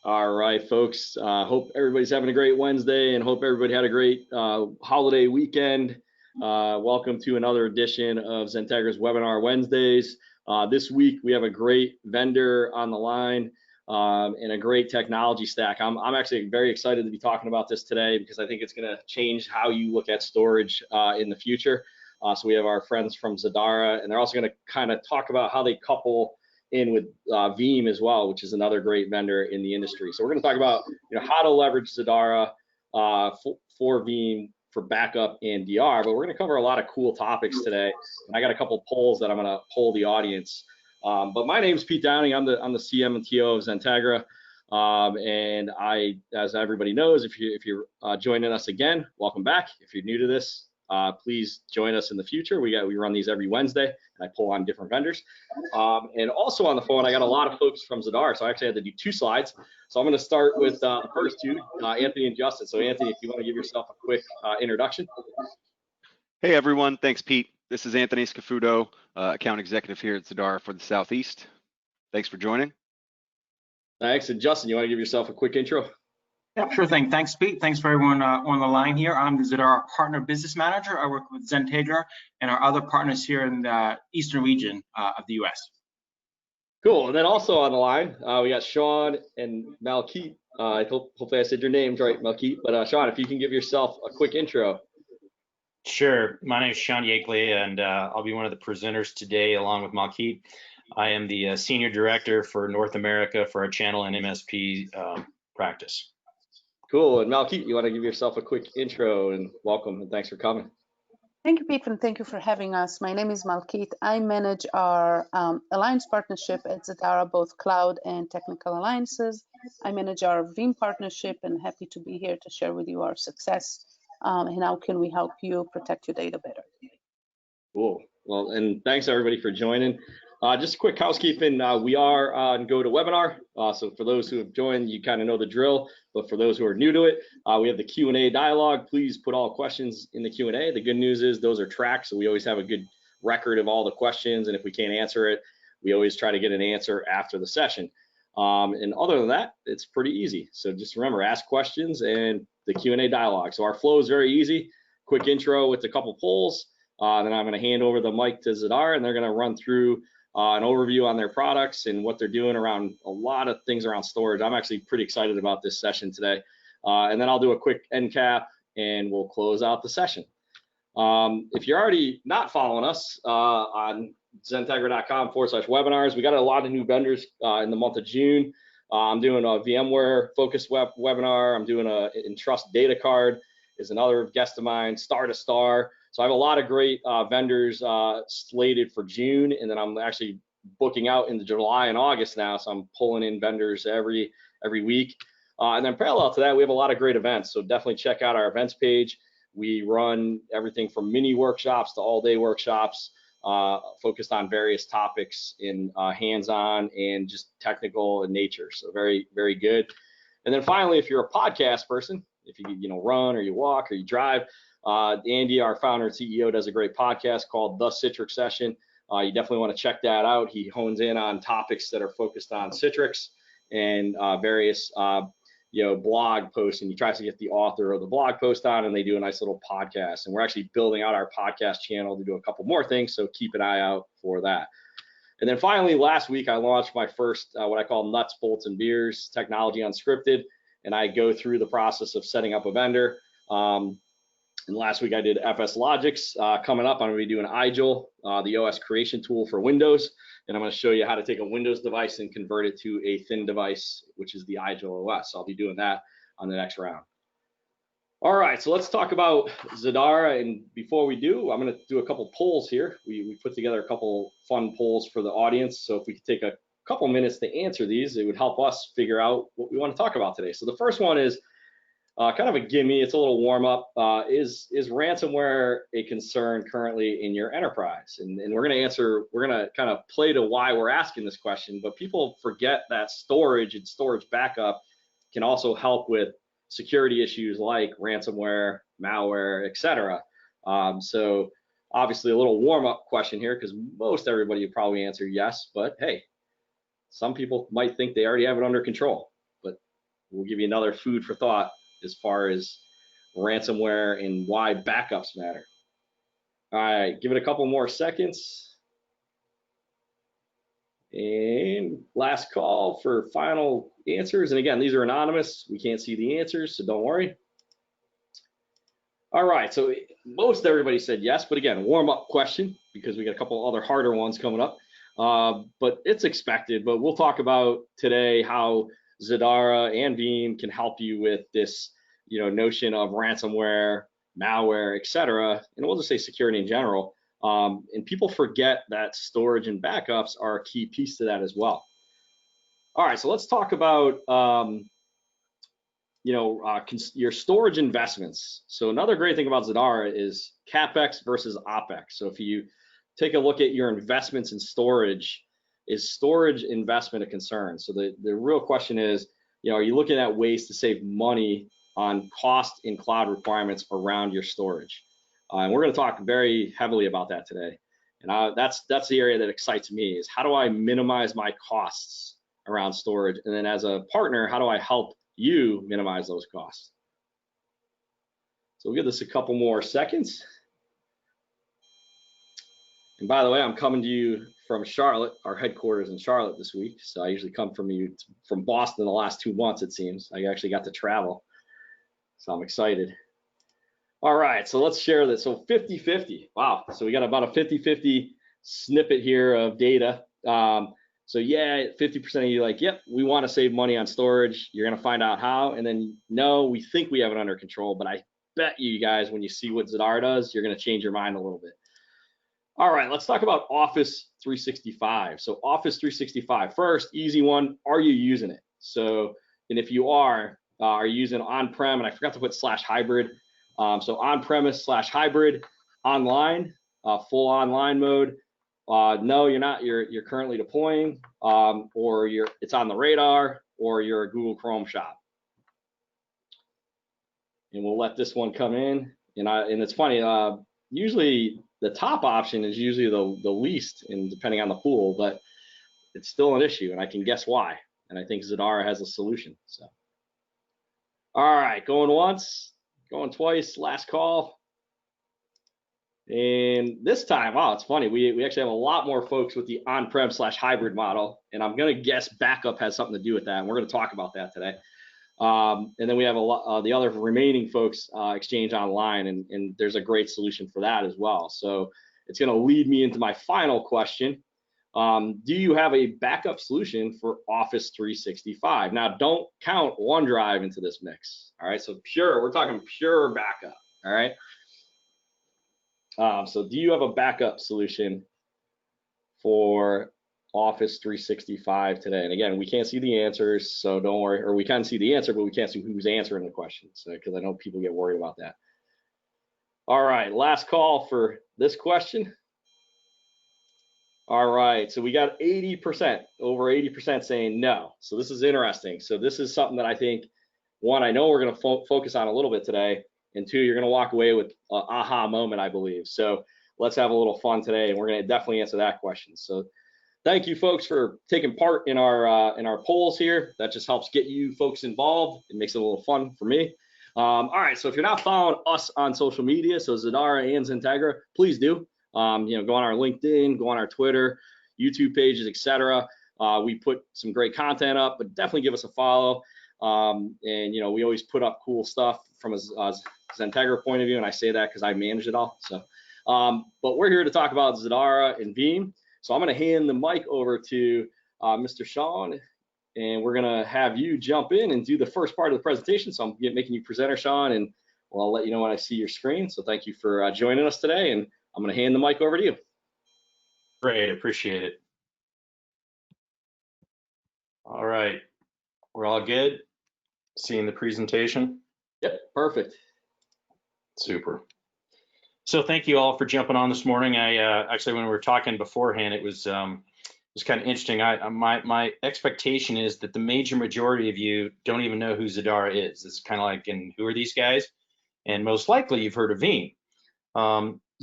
All right, folks. Hope everybody's having a great Wednesday and hope everybody had a great holiday weekend. Welcome to another edition of XenTegra's Webinar Wednesdays. This week we have a great vendor on the line and a great technology stack. I'm actually very excited to be talking about this today because I think it's going to change how you look at storage in the future. So we have our friends from Zadara, and they're also going to kind of talk about how they couple in with Veeam as well, which is another great vendor in the industry. So we're going to talk about how to leverage Zadara for Veeam for backup and DR, but we're going to cover a lot of cool topics today. And I got a couple polls that I'm going to poll the audience. But my name is Pete Downing. I'm the CM and TO of XenTegra. And I, as everybody knows, if you're joining us again, welcome back. If you're new to this, please join us in the future. We run these every Wednesday, and I pull on different vendors. And also on the phone, I got a lot of folks from Zadara, so I actually had to do 2 slides. So I'm going to start with the first 2, Anthony and Justin. So Anthony, if you want to give yourself a quick introduction. Hey everyone, thanks Pete. This is Anthony Scafuto, account executive here at Zadara for the Southeast. Thanks for joining. Thanks. And Justin, you want to give yourself a quick intro? Yeah, sure thing. Thanks, Pete. Thanks for everyone on the line here. I'm the Zadara Partner Business Manager. I work with XenTegra and our other partners here in the eastern region of the U.S. Cool. And then also on the line, we got Sean and Malkeet. Hopefully I said your names right, Malkeet. But Sean, if you can give yourself a quick intro. Sure. My name is Sean Yakeley, and I'll be one of the presenters today along with Malkeet. I am the Senior Director for North America for our channel and MSP practice. Cool. And Malkeet, you want to give yourself a quick intro and welcome and thanks for coming. Thank you, Pete, and thank you for having us. My name is Malkeet. I manage our alliance partnership at Zadara, both cloud and technical alliances. I manage our Veeam partnership and happy to be here to share with you our success and how can we help you protect your data better. Cool. Well, and thanks everybody for joining. Just a quick housekeeping, we are on GoToWebinar, so for those who have joined, you kind of know the drill, but for those who are new to it, we have the Q&A dialogue. Please put all questions in the Q&A. The good news is those are tracked, so we always have a good record of all the questions, and if we can't answer it, we always try to get an answer after the session. And other than that, it's pretty easy. So just remember, ask questions and the Q&A dialogue. So our flow is very easy. Quick intro with a couple polls, then I'm going to hand over the mic to Zadara, and they're going to run through an overview on their products and what they're doing around a lot of things around storage. I'm actually pretty excited about this session today. And then I'll do a quick end cap and we'll close out the session. If you're already not following us on XenTegra.com/webinars, we got a lot of new vendors in the month of June. I'm doing a VMware focused webinar. I'm doing a Entrust Data Card is another guest of mine, Star to Star. So I have a lot of great vendors slated for June, and then I'm actually booking out into July and August now, so I'm pulling in vendors every week. And then parallel to that, we have a lot of great events, so definitely check out our events page. We run everything from mini workshops to all-day workshops focused on various topics in hands-on and just technical in nature, so very, very good. And then finally, if you're a podcast person, if you run or you walk or you drive, Andy, our founder and CEO, does a great podcast called The Citrix Session. You definitely want to check that out. He hones in on topics that are focused on Citrix and various blog posts, and he tries to get the author of the blog post on, and they do a nice little podcast. And we're actually building out our podcast channel to do a couple more things, so keep an eye out for that. And then finally, last week I launched my first what I call Nuts, Bolts, and Beers Technology Unscripted, and I go through the process of setting up a vendor. And last week I did FS Logics. Coming up, I'm going to be doing IGEL, the OS creation tool for Windows, and I'm going to show you how to take a Windows device and convert it to a thin device, which is the IGEL OS. So I'll be doing that on the next round. All right, so let's talk about Zadara, and before we do, I'm going to do a couple polls here. We put together a couple fun polls for the audience, so if we could take a couple minutes to answer these, it would help us figure out what we want to talk about today. So the first one is kind of a gimme, it's a little warm up. Is ransomware a concern currently in your enterprise? And we're going to kind of play to why we're asking this question, but people forget that storage and storage backup can also help with security issues like ransomware, malware, etc. So obviously a little warm up question here, because most everybody would probably answer yes, but hey, some people might think they already have it under control. But we'll give you another food for thought as far as ransomware and why backups matter. All right, give it a couple more seconds. And last call for final answers. And again, these are anonymous. We can't see the answers, so don't worry. All right, so most everybody said yes, but again, warm-up question because we got a couple other harder ones coming up. But it's expected, but we'll talk about today how Zadara and Veeam can help you with this, notion of ransomware, malware, etc. And we'll just say security in general. And people forget that storage and backups are a key piece to that as well. All right, so let's talk about your storage investments. So another great thing about Zadara is CapEx versus OpEx. So if you take a look at your investments in storage, is storage investment a concern? So the real question is, are you looking at ways to save money on cost and cloud requirements around your storage? And we're going to talk very heavily about that today. And that's the area that excites me, is how do I minimize my costs around storage? And then as a partner, how do I help you minimize those costs? So we'll give this a couple more seconds. And by the way, I'm coming to you from Charlotte, our headquarters in Charlotte this week. So I usually come from Boston the last 2 months, it seems. I actually got to travel, so I'm excited. All right, so let's share this. So 50-50, wow. So we got about a 50-50 snippet here of data. So yeah, 50% of you like, yep, we want to save money on storage. You're gonna find out how. And then no, we think we have it under control, but I bet you guys, when you see what Zadara does, you're gonna change your mind a little bit. All right, let's talk about Office 365. So Office 365, first, easy one, are you using it? So, and if you are you using on-prem, and I forgot to put /hybrid. So on-premise /hybrid, online, full online mode. No, you're not. You're currently deploying, or it's on the radar, or you're a Google Chrome shop. And we'll let this one come in. And it's funny. Usually the top option is usually the least, and depending on the pool, but it's still an issue, and I can guess why. And I think Zadara has a solution. So, all right, going once, going twice, last call. And this time, wow, it's funny. We actually have a lot more folks with the on-prem /hybrid model, and I'm going to guess backup has something to do with that, and we're going to talk about that today. And then we have a lot the other remaining folks exchange online, and there's a great solution for that as well. So it's going to lead me into my final question. Do you have a backup solution for Office 365? Now, don't count OneDrive into this mix. All right, so we're talking pure backup. All right. So do you have a backup solution for Office 365 today? And again, we can't see the answers, so don't worry. Or we can see the answer, but we can't see who's answering the questions, because I know people get worried about that. All right, last call for this question. All right, so we got 80%, over 80% saying no. So this is interesting. So this is something that I think, one, I know we're going to focus on a little bit today, and two, you're going to walk away with an aha moment, I believe. So let's have a little fun today, and we're going to definitely answer that question. So thank you, folks, for taking part in our polls here. That just helps get you folks involved. It makes it a little fun for me. All right, so if you're not following us on social media, so Zadara and XenTegra, please do. Go on our LinkedIn, go on our Twitter, YouTube pages, etc. We put some great content up, but definitely give us a follow. And we always put up cool stuff from a XenTegra point of view, and I say that because I manage it all. So, but we're here to talk about Zadara and Veeam. So I'm going to hand the mic over to Mr. Sean, and we're going to have you jump in and do the first part of the presentation. So I'm making you presenter, Sean, and I'll let you know when I see your screen. So thank you for joining us today, and I'm going to hand the mic over to you. Great, appreciate it. All right, we're all good? Seeing the presentation? Yep, perfect. Super. So thank you all for jumping on this morning. I actually, when we were talking beforehand, it was kind of interesting. My expectation is that the major majority of you don't even know who Zadara is. It's kind of like, and who are these guys? And most likely you've heard of Veeam.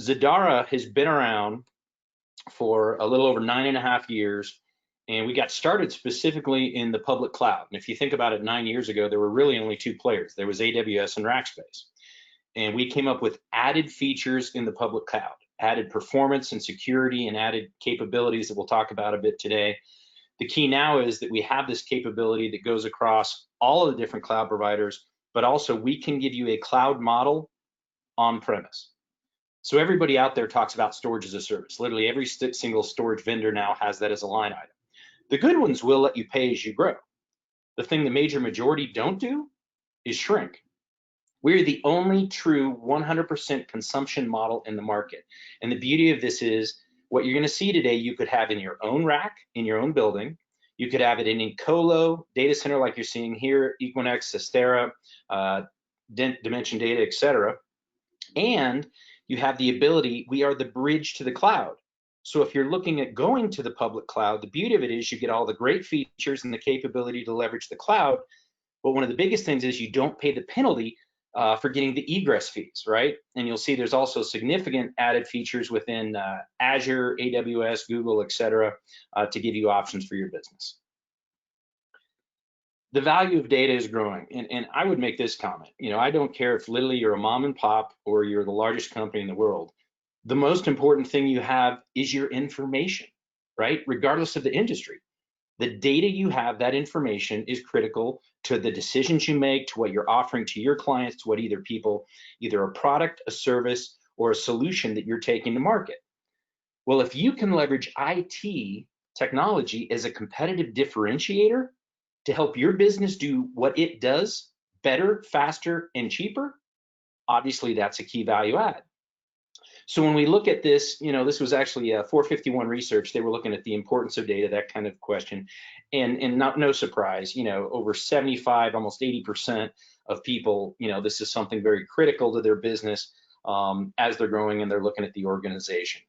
Zadara has been around for a little over 9.5 years. And we got started specifically in the public cloud. And if you think about it, 9 years ago, there were really only two players. There was AWS and Rackspace. And we came up with added features in the public cloud, added performance and security and added capabilities that we'll talk about a bit today. The key now is that we have this capability that goes across all of the different cloud providers, but also we can give you a cloud model on premise. So everybody out there talks about storage as a service. Literally every single storage vendor now has that as a line item. The good ones will let you pay as you grow. The thing the major majority don't do is shrink. We're the only true 100% consumption model in the market. And the beauty of this is what you're going to see today, you could have in your own rack, in your own building. You could have it in a colo data center like you're seeing here, Equinix, Cyxtera, Dimension Data, etc. And you have the ability, we are the bridge to the cloud. So if you're looking at going to the public cloud, the beauty of it is you get all the great features and the capability to leverage the cloud. But one of the biggest things is you don't pay the penalty for getting the egress fees, right? And you'll see there's also significant added features within Azure, AWS, Google, etc., to give you options for your business. The value of data is growing, and I would make this comment. You know, I don't care if literally you're a mom and pop or you're the largest company in the world. The most important thing you have is your information, right? Regardless of the industry. The data you have, that information is critical to the decisions you make, to what you're offering to your clients, to what either a product, a service, or a solution that you're taking to market. Well, if you can leverage IT technology as a competitive differentiator to help your business do what it does better, faster, and cheaper, obviously that's a key value add. So when we look at this, you know, this was actually a 451 research. They were looking at the importance of data, that kind of question. And no surprise, you know, over 75, almost 80% of people, you know, this is something very critical to their business as they're growing and they're looking at the organization.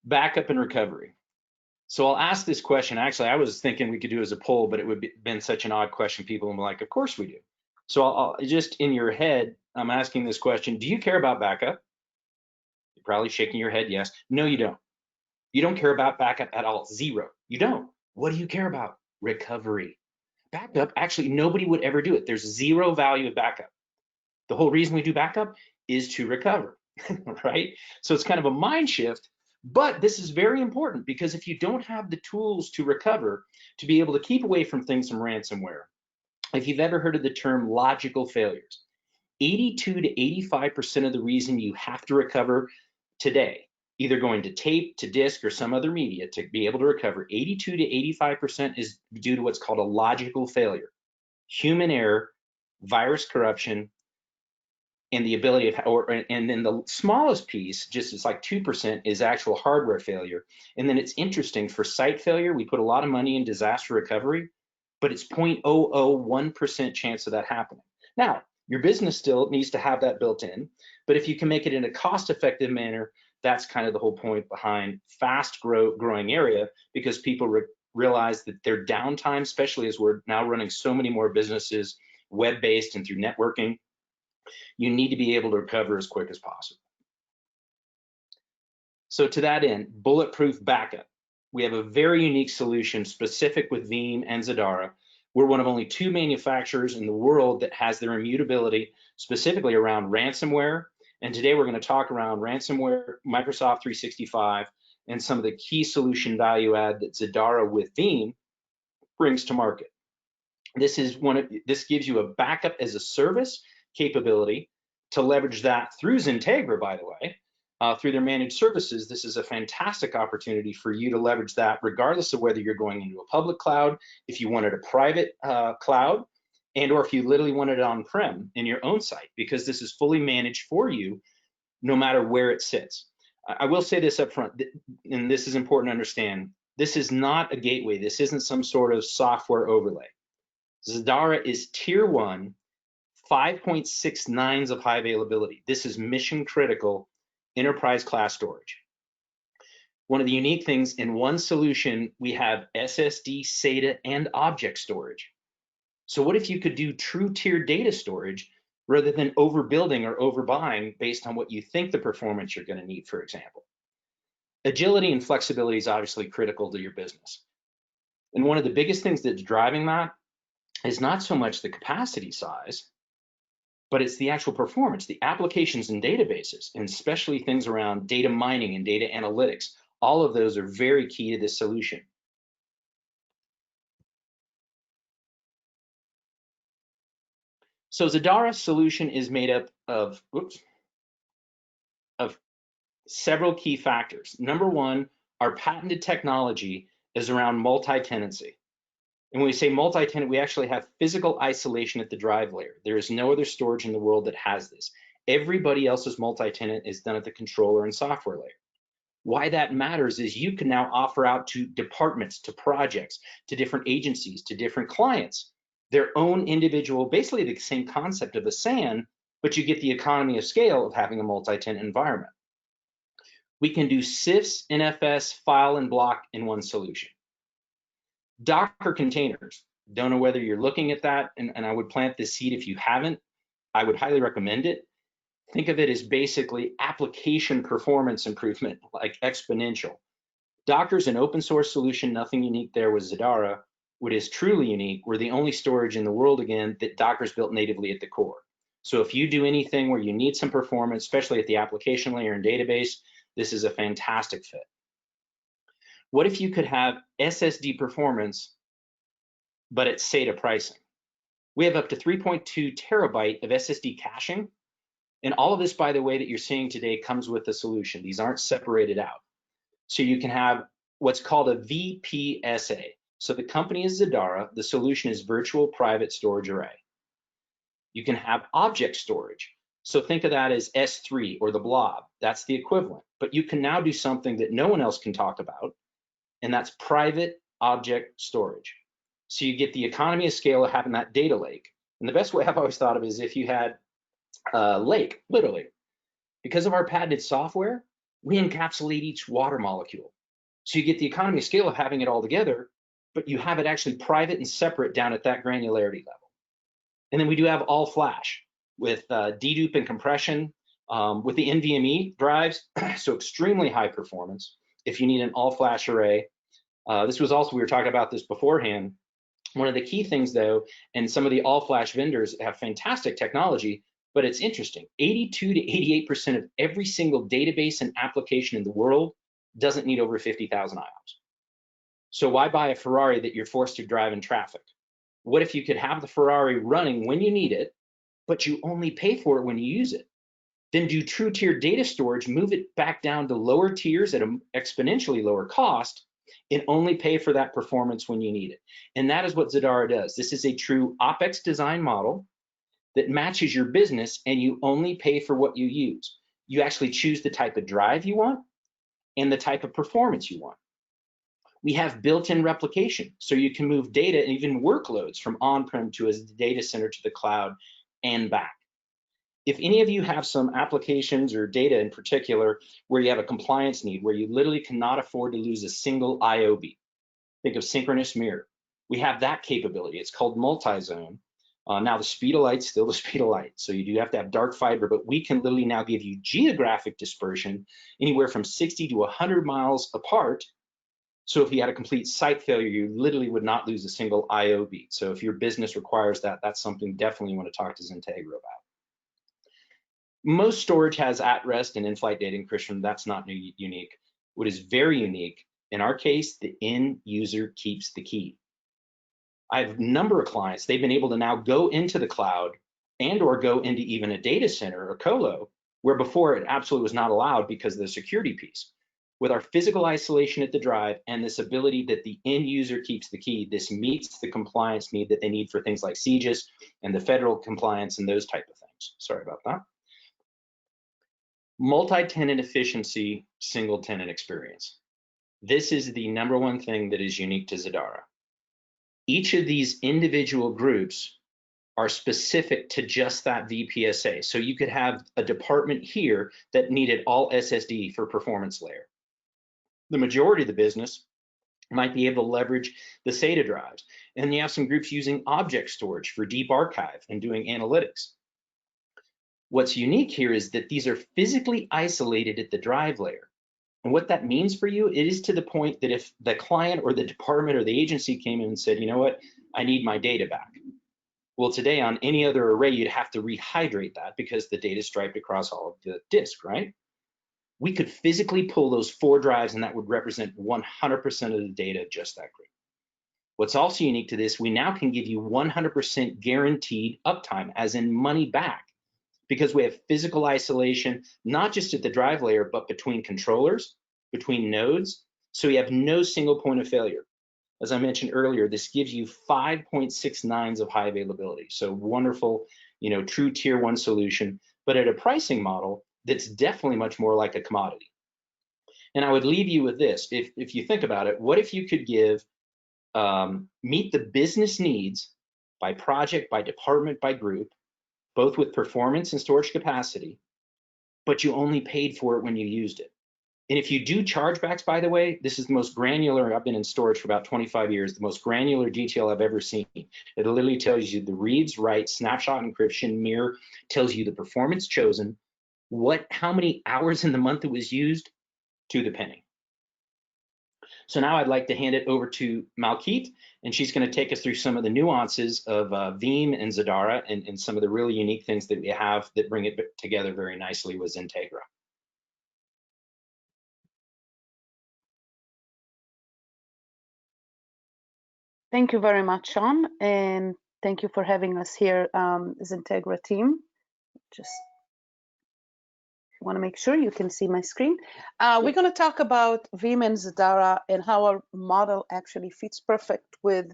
Backup and recovery. So I'll ask this question. Actually, I was thinking we could do it as a poll, but it would have been such an odd question. People would be like, of course we do. So I'll just in your head, I'm asking this question. Do you care about backup? You're probably shaking your head, yes. No, you don't. You don't care about backup at all, zero. You don't. What do you care about? Recovery. Backup, actually, nobody would ever do it. There's zero value of backup. The whole reason we do backup is to recover, right? So it's kind of a mind shift, but this is very important because if you don't have the tools to recover, to be able to keep away from things from ransomware, if you've ever heard of the term logical failures, 82 to 85% of the reason you have to recover today, either going to tape, to disk, or some other media to be able to recover, 82 to 85% is due to what's called a logical failure. Human error, virus corruption, and the ability of, and then the smallest piece, just it's like 2%, is actual hardware failure. And then it's interesting, for site failure, we put a lot of money in disaster recovery, but it's 0.001% chance of that happening. Now, your business still needs to have that built in, but if you can make it in a cost-effective manner, that's kind of the whole point behind fast growing area, because people realize that their downtime, especially as we're now running so many more businesses web-based and through networking, you need to be able to recover as quick as possible. So to that end, bulletproof backup. We have a very unique solution specific with Veeam and Zadara. We're one of only 2 manufacturers in the world that has their immutability specifically around ransomware. And today we're going to talk around ransomware, Microsoft 365, and some of the key solution value add that Zadara with Veeam brings to market. This gives you a backup as a service capability to leverage that through XenTegra, by the way. Through their managed services, this is a fantastic opportunity for you to leverage that regardless of whether you're going into a public cloud, if you wanted a private cloud, and or if you literally wanted it on-prem in your own site, because this is fully managed for you no matter where it sits. I will say this up front, and this is important to understand, this is not a gateway. This isn't some sort of software overlay. Zadara is tier 1, 5.6 of high availability. This is mission critical enterprise class storage. One of the unique things, in one solution, we have SSD, SATA, and object storage. So what if you could do true tier data storage rather than overbuilding or overbuying based on what you think the performance you're going to need, for example? Agility and flexibility is obviously critical to your business. And one of the biggest things that's driving that is not so much the capacity size, but it's the actual performance, the applications and databases, and especially things around data mining and data analytics. All of those are very key to this solution. So Zadara's solution is made up of several key factors. Number one, our patented technology is around multi-tenancy. And when we say multi-tenant, we actually have physical isolation at the drive layer. There is no other storage in the world that has this. Everybody else's multi-tenant is done at the controller and software layer. Why that matters is you can now offer out to departments, to projects, to different agencies, to different clients, their own individual, basically the same concept of a SAN, but you get the economy of scale of having a multi-tenant environment. We can do CIFS, NFS, file, and block in one solution. Docker containers, don't know whether you're looking at that, and I would plant this seed if you haven't. I would highly recommend it. Think of it as basically application performance improvement, like exponential. Docker's an open source solution, nothing unique there with Zadara. What is truly unique, we're the only storage in the world, again, that Docker's built natively at the core. So if you do anything where you need some performance, especially at the application layer and database, this is a fantastic fit. What if you could have SSD performance, but at SATA pricing? We have up to 3.2 terabyte of SSD caching. And all of this, by the way, that you're seeing today comes with the solution. These aren't separated out. So you can have what's called a VPSA. So the company is Zadara. The solution is Virtual Private Storage Array. You can have object storage. So think of that as S3 or the blob. That's the equivalent. But you can now do something that no one else can talk about, and that's private object storage. So you get the economy of scale of having that data lake. And the best way I've always thought of it is if you had a lake, literally. Because of our patented software, we encapsulate each water molecule. So you get the economy of scale of having it all together, but you have it actually private and separate down at that granularity level. And then we do have all flash with dedupe and compression with the NVMe drives, so extremely high performance if you need an all flash array. This was also, we were talking about this beforehand. One of the key things though, and some of the all flash vendors have fantastic technology, but it's interesting, 82 to 88% of every single database and application in the world doesn't need over 50,000 IOPS. So why buy a Ferrari that you're forced to drive in traffic? What if you could have the Ferrari running when you need it, but you only pay for it when you use it? Then do true tier data storage, move it back down to lower tiers at an exponentially lower cost, and only pay for that performance when you need it. And that is what Zadara does. This is a true OpEx design model that matches your business, and you only pay for what you use. You actually choose the type of drive you want and the type of performance you want. We have built-in replication, so you can move data and even workloads from on-prem to a data center to the cloud and back. If any of you have some applications or data in particular where you have a compliance need, where you literally cannot afford to lose a single IOB, think of synchronous mirror. We have that capability. It's called multi-zone. Now the speed of light's still the speed of light, so you do have to have dark fiber, but we can literally now give you geographic dispersion anywhere from 60 to 100 miles apart. So if you had a complete site failure, you literally would not lose a single IOB. So if your business requires that, that's something definitely you want to talk to XenTegra about. Most storage has at-rest and in-flight data encryption. That's not unique. What is very unique, in our case, the end user keeps the key. I have a number of clients, they've been able to now go into the cloud and or go into even a data center or colo, where before it absolutely was not allowed because of the security piece. With our physical isolation at the drive and this ability that the end user keeps the key, this meets the compliance need that they need for things like CGIS and the federal compliance and those type of things. Sorry about that. Multi-tenant efficiency, single tenant experience. This is the number one thing that is unique to Zadara. Each of these individual groups are specific to just that VPSA. So you could have a department here that needed all SSD for performance layer. The majority of the business might be able to leverage the SATA drives. And you have some groups using object storage for deep archive and doing analytics. What's unique here is that these are physically isolated at the drive layer. And what that means for you, it is to the point that if the client or the department or the agency came in and said, you know what, I need my data back. Well, today on any other array, you'd have to rehydrate that because the data is striped across all of the disk, right? We could physically pull those 4 drives and that would represent 100% of the data of just that group. What's also unique to this, we now can give you 100% guaranteed uptime, as in money back, because we have physical isolation, not just at the drive layer, but between controllers, between nodes, so you have no single point of failure. As I mentioned earlier, this gives you 5.6 nines of high availability. So wonderful, you know, true tier 1 solution, but at a pricing model that's definitely much more like a commodity. And I would leave you with this. If you think about it, what if you could give, meet the business needs by project, by department, by group, both with performance and storage capacity, but you only paid for it when you used it. And if you do chargebacks, by the way, this is the most granular, I've been in storage for about 25 years, the most granular detail I've ever seen. It literally tells you the reads, writes, snapshot encryption, mirror, tells you the performance chosen, how many hours in the month it was used, to the penny. So now I'd like to hand it over to Malkeet, and she's going to take us through some of the nuances of Veeam and Zadara and some of the really unique things that we have that bring it together very nicely with XenTegra. Thank you very much, Sean, and thank you for having us here, XenTegra team. Just want to make sure you can see my screen. We're going to talk about Veeam and Zadara and how our model actually fits perfect with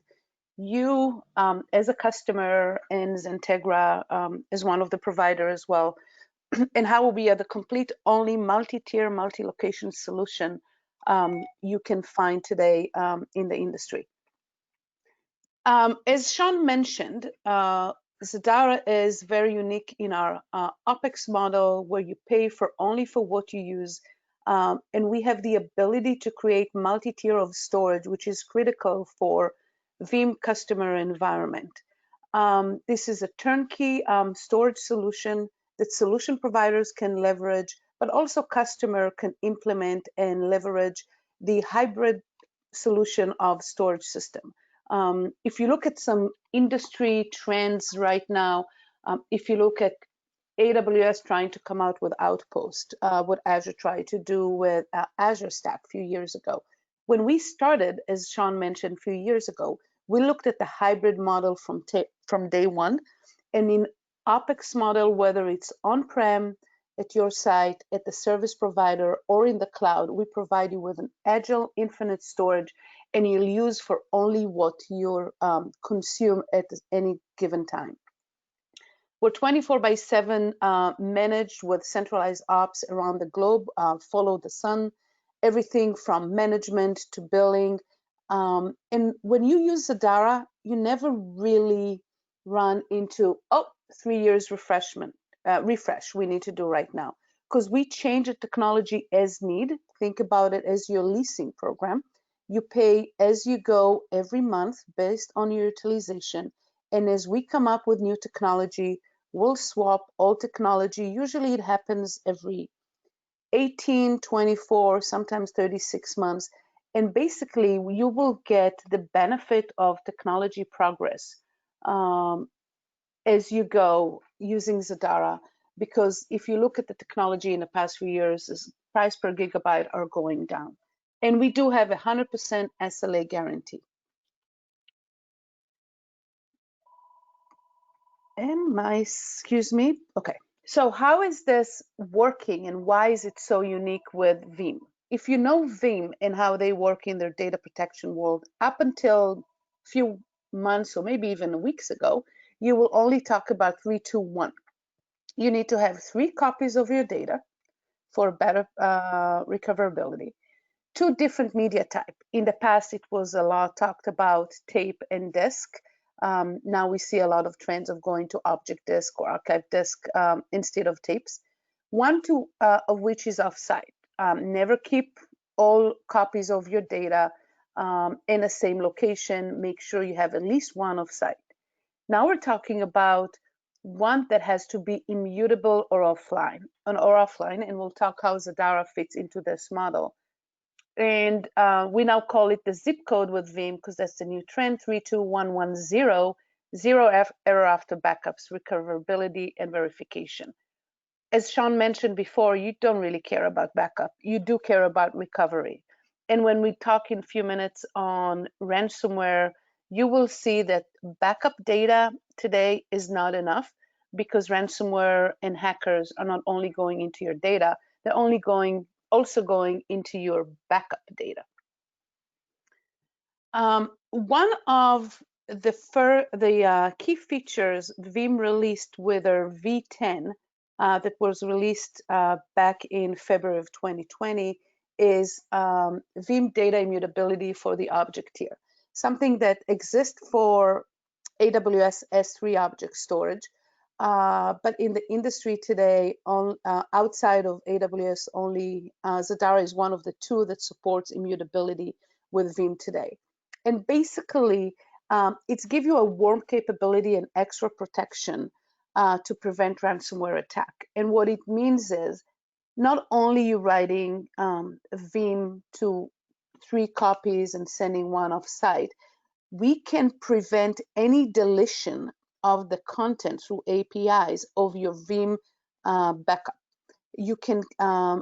you as a customer and XenTegra as one of the providers as well, and how we are the complete only multi-tier, multi-location solution you can find today in the industry. As Sean mentioned, Zadara is very unique in our OpEx model, where you pay only for what you use, and we have the ability to create multi-tier of storage, which is critical for Veeam customer environment. This is a turnkey storage solution that solution providers can leverage, but also customer can implement and leverage the hybrid solution of storage system. If you look at some industry trends right now, if you look at AWS trying to come out with Outpost, what Azure tried to do with Azure Stack a few years ago. When we started, as Sean mentioned a few years ago, we looked at the hybrid model from day one, and in OpEx model, whether it's on-prem, at your site, at the service provider, or in the cloud, we provide you with an agile, infinite storage, and you'll use for only what you consume at any given time. We're 24/7 managed with centralized ops around the globe, follow the sun, everything from management to billing. And when you use Zadara, you never really run into, 3 years refresh we need to do right now, because we change the technology as need. Think about it as your leasing program. You pay as you go every month based on your utilization. And as we come up with new technology, we'll swap all technology. Usually it happens every 18, 24, sometimes 36 months. And basically you will get the benefit of technology progress as you go using Zadara. Because if you look at the technology in the past few years, the price per gigabyte are going down. And we do have 100% SLA guarantee. And excuse me. Okay. So how is this working and why is it so unique with Veeam? If you know Veeam and how they work in their data protection world, up until a few months or maybe even weeks ago, you will only talk about 3-2-1. You need to have 3 copies of your data for better recoverability. 2 different media type. In the past, it was a lot talked about tape and disk. Now we see a lot of trends of going to object disk or archive disk instead of tapes. 1 of which is offsite. Never keep all copies of your data in the same location. Make sure you have at least 1 offsite. Now we're talking about one that has to be immutable or offline, and we'll talk how Zadara fits into this model. And we now call it the zip code with Veeam because that's the new trend, 32110, zero error after backups, recoverability, and verification. As Sean mentioned before, you don't really care about backup. You do care about recovery. And when we talk in a few minutes on ransomware, you will see that backup data today is not enough because ransomware and hackers are not only going into your data, they're also going into your backup data. One of the key features Veeam released with our V10 that was released back in February of 2020 is Veeam data immutability for the object tier, something that exists for AWS S3 object storage, but in the industry today, outside of AWS only, Zadara is one of the two that supports immutability with Veeam today. And basically, it's give you a warm capability and extra protection to prevent ransomware attack. And what it means is not only you writing Veeam to 3 copies and sending one off-site, we can prevent any deletion of the content through APIs of your Veeam backup. You can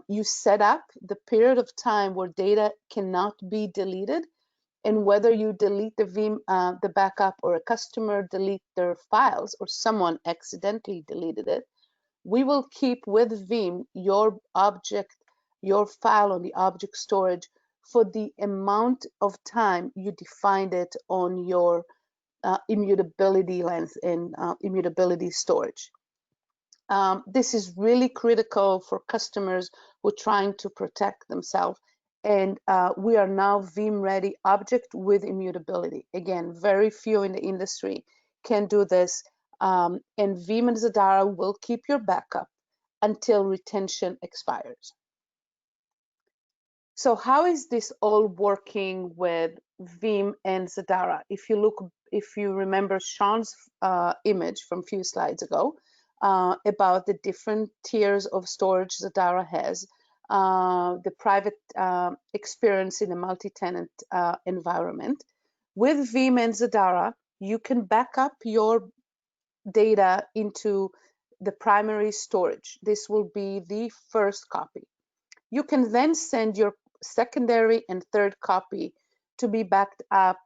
you set up the period of time where data cannot be deleted, and whether you delete the Veeam the backup or a customer delete their files or someone accidentally deleted it, we will keep with Veeam your file on the object storage for the amount of time you defined it on your immutability length and immutability storage. This is really critical for customers who are trying to protect themselves. And we are now Veeam-Ready object with immutability. Again, very few in the industry can do this. And Veeam and Zadara will keep your backup until retention expires. So how is this all working with Veeam and Zadara? If you remember Sean's image from a few slides ago about the different tiers of storage Zadara has, the private experience in a multi-tenant environment. With Veeam and Zadara, you can back up your data into the primary storage. This will be the first copy. You can then send your secondary and third copy to be backed up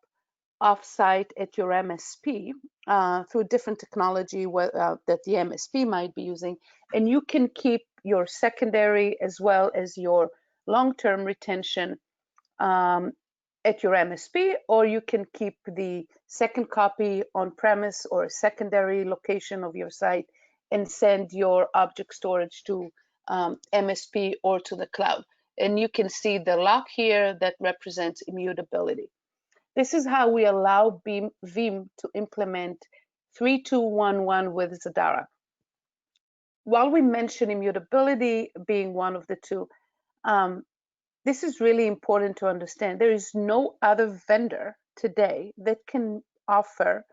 offsite at your MSP through different technology that the MSP might be using, and you can keep your secondary as well as your long-term retention at your MSP, or you can keep the second copy on premise or a secondary location of your site and send your object storage to MSP or to the cloud. And you can see the lock here that represents immutability. This is how we allow Veeam to implement 3211 with Zadara. While we mention immutability being one of the two, this is really important to understand. There is no other vendor today that can offer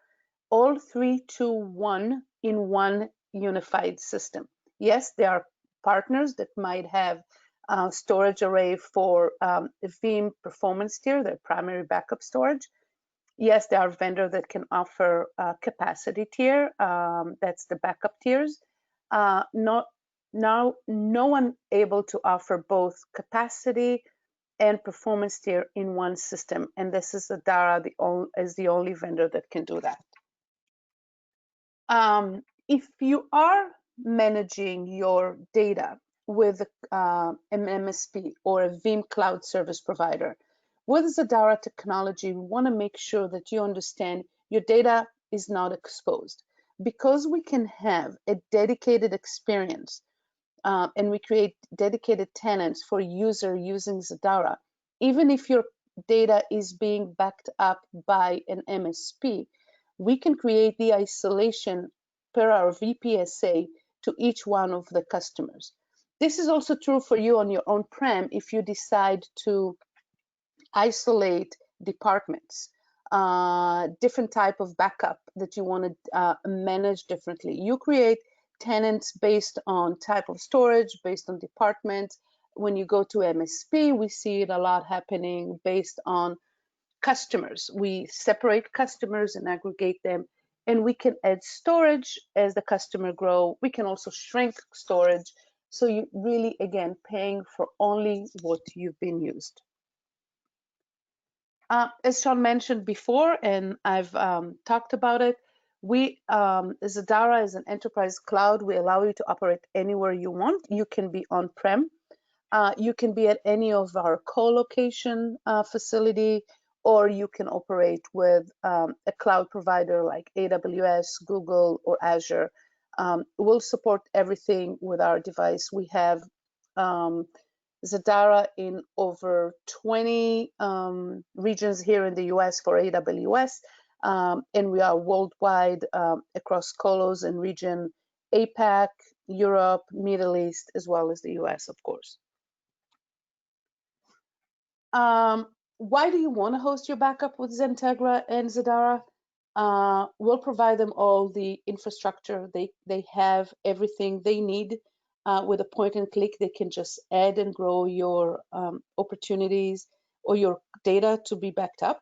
all 321 in one unified system. Yes, there are partners that might have storage array for Veeam performance tier, their primary backup storage. Yes, there are vendors that can offer capacity tier, that's the backup tiers. No one able to offer both capacity and performance tier in one system, and this is Zadara is the only vendor that can do that. If you are managing your data with an MSP or a Veeam cloud service provider, with Zadara technology, we want to make sure that you understand your data is not exposed. Because we can have a dedicated experience and we create dedicated tenants for user using Zadara, even if your data is being backed up by an MSP, we can create the isolation per our VPSA to each one of the customers. This is also true for you on your on-prem if you decide to isolate departments. different type of backup that you want to manage differently. You create tenants based on type of storage, based on department. When you go to MSP, we see it a lot happening based on customers. We separate customers and aggregate them, and we can add storage as the customer grow. We can also shrink storage. So you really, again, paying for only what you've been used. As Sean mentioned before, and I've talked about it, we, Zadara is an enterprise cloud. We allow you to operate anywhere you want. You can be on-prem. You can be at any of our co-location facility, or you can operate with a cloud provider like AWS, Google, or Azure. We'll support everything with our device. We have Zadara in over 20 regions here in the US for AWS, and we are worldwide across colos and region APAC, Europe, Middle East, as well as the US, of course. Why do you want to host your backup with XenTegra and Zadara? We'll provide them all the infrastructure. They have everything they need. With a point and click, they can just add and grow your opportunities or your data to be backed up.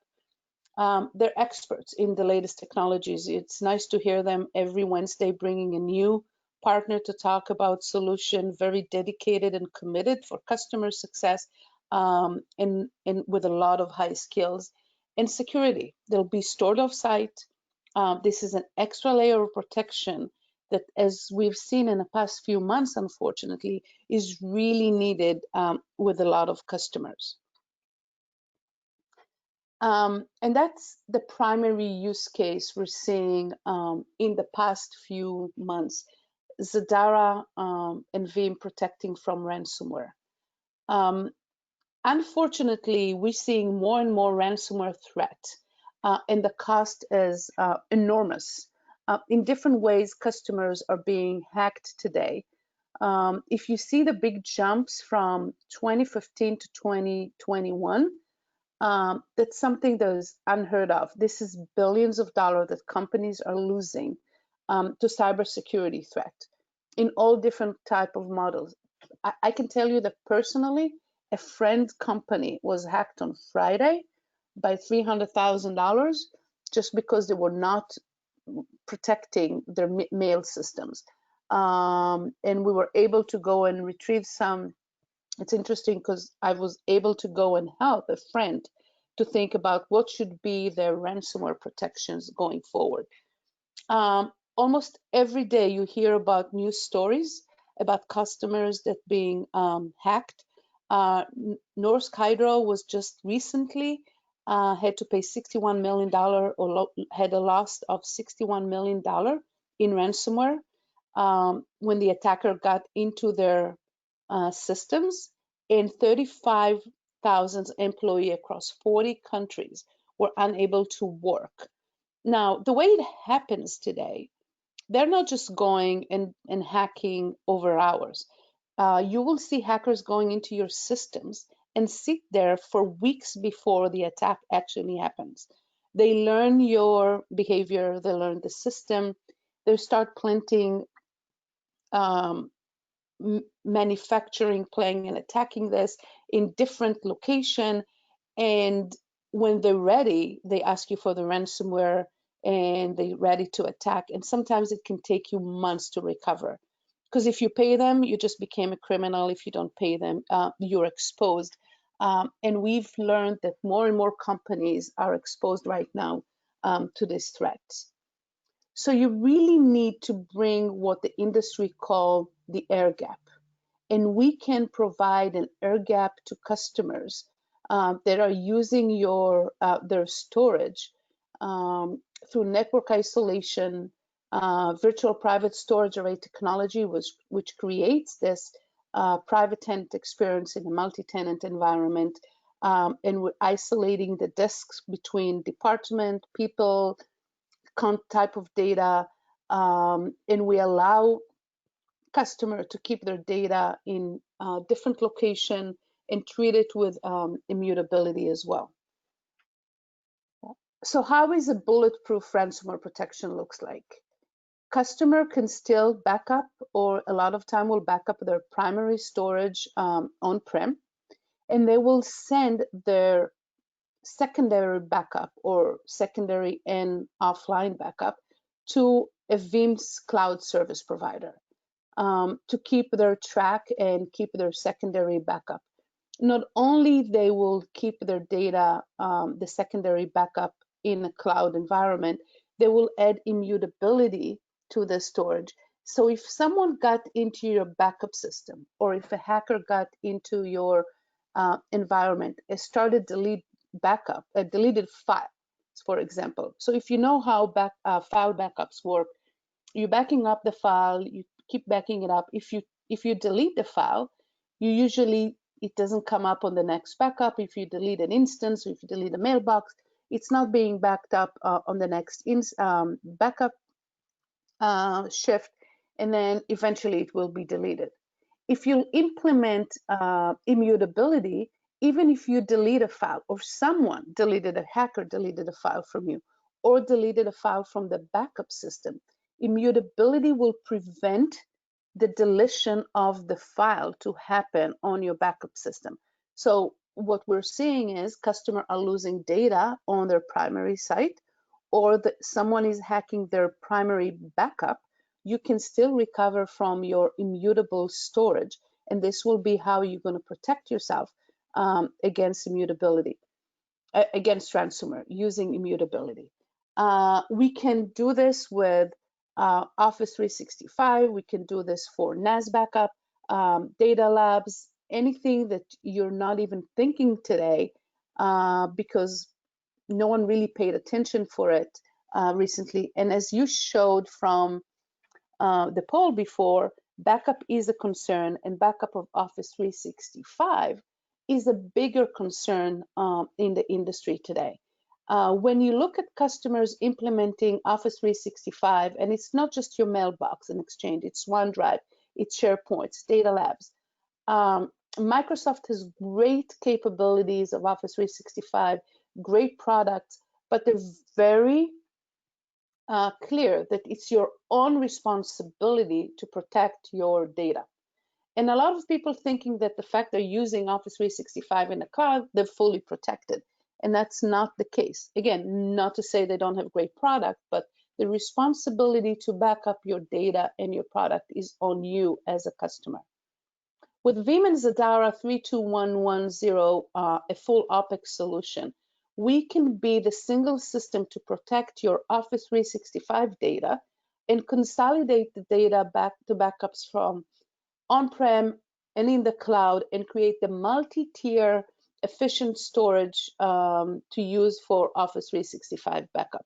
They're experts in the latest technologies. It's nice to hear them every Wednesday bringing a new partner to talk about solution, very dedicated and committed for customer success, and with a lot of high skills. And security, they'll be stored off-site. This is an extra layer of protection that, as we've seen in the past few months, unfortunately, is really needed with a lot of customers. And that's the primary use case we're seeing in the past few months, Zadara and Veeam protecting from ransomware. Unfortunately, we're seeing more and more ransomware threat, and the cost is enormous. In different ways, customers are being hacked today. If you see the big jumps from 2015 to 2021, that's something that is unheard of. This is billions of dollars that companies are losing to cybersecurity threat in all different type of models. I can tell you that personally, a friend company was hacked on Friday by $300,000 just because they were not protecting their mail systems. And we were able to go and retrieve some. It's interesting because I was able to go and help a friend to think about what should be their ransomware protections going forward. Almost every day you hear about news stories about customers that being hacked. Norsk Hydro was just recently had to pay $61 million or had a loss of $61 million in ransomware when the attacker got into their systems, and 35,000 employees across 40 countries were unable to work. Now, the way it happens today, they're not just going and hacking over hours. You will see hackers going into your systems and sit there for weeks before the attack actually happens. They learn your behavior, they learn the system, they start planting, manufacturing, playing and attacking this in different location. And when they're ready, they ask you for the ransomware and they're ready to attack. And sometimes it can take you months to recover. Because if you pay them, you just became a criminal. If you don't pay them, you're exposed. And we've learned that more and more companies are exposed right now to this threat. So you really need to bring what the industry call the air gap. And we can provide an air gap to customers that are using their storage through network isolation, virtual private storage array technology, which creates this private tenant experience in a multi-tenant environment. And we're isolating the disks between department, people, type of data, and we allow customer to keep their data in different location and treat it with immutability as well. So how is a bulletproof ransomware protection looks like? Customer can still back up, or a lot of time will back up their primary storage on-prem, and they will send their secondary backup or secondary and offline backup to a Veeam's cloud service provider to keep their track and keep their secondary backup. Not only they will keep their data, the secondary backup in a cloud environment, they will add immutability to the storage. So if someone got into your backup system, or if a hacker got into your environment and started deleted file, for example. So if you know how file backups work, you're backing up the file, you keep backing it up. If you delete the file, it doesn't come up on the next backup. If you delete an instance, or if you delete a mailbox, it's not being backed up on the next backup shift, and then eventually it will be deleted. If you implement immutability, even if you delete a file, or a hacker deleted a file from you, or deleted a file from the backup system, immutability will prevent the deletion of the file to happen on your backup system. So what we're seeing is customers are losing data on their primary site, or someone is hacking their primary backup. You can still recover from your immutable storage, and this will be how you're going to protect yourself against immutability, against ransomware, using immutability. We can do this with Office 365. We can do this for NAS backup, data labs, anything that you're not even thinking today, because no one really paid attention for it recently. And as you showed from the poll before, backup is a concern, and backup of Office 365 is a bigger concern in the industry today. When you look at customers implementing Office 365, and it's not just your mailbox and Exchange, it's OneDrive, it's SharePoint, it's data labs. Microsoft has great capabilities of Office 365, great products, but they're very clear that it's your own responsibility to protect your data. And a lot of people thinking that the fact they're using Office 365 in the cloud, they're fully protected. And that's not the case. Again, not to say they don't have great product, but the responsibility to back up your data and your product is on you as a customer. With Veeam and Zadara 32110, a full OpEx solution, we can be the single system to protect your Office 365 data and consolidate the data back to backups from on-prem and in the cloud, and create the multi-tier efficient storage to use for Office 365 backup.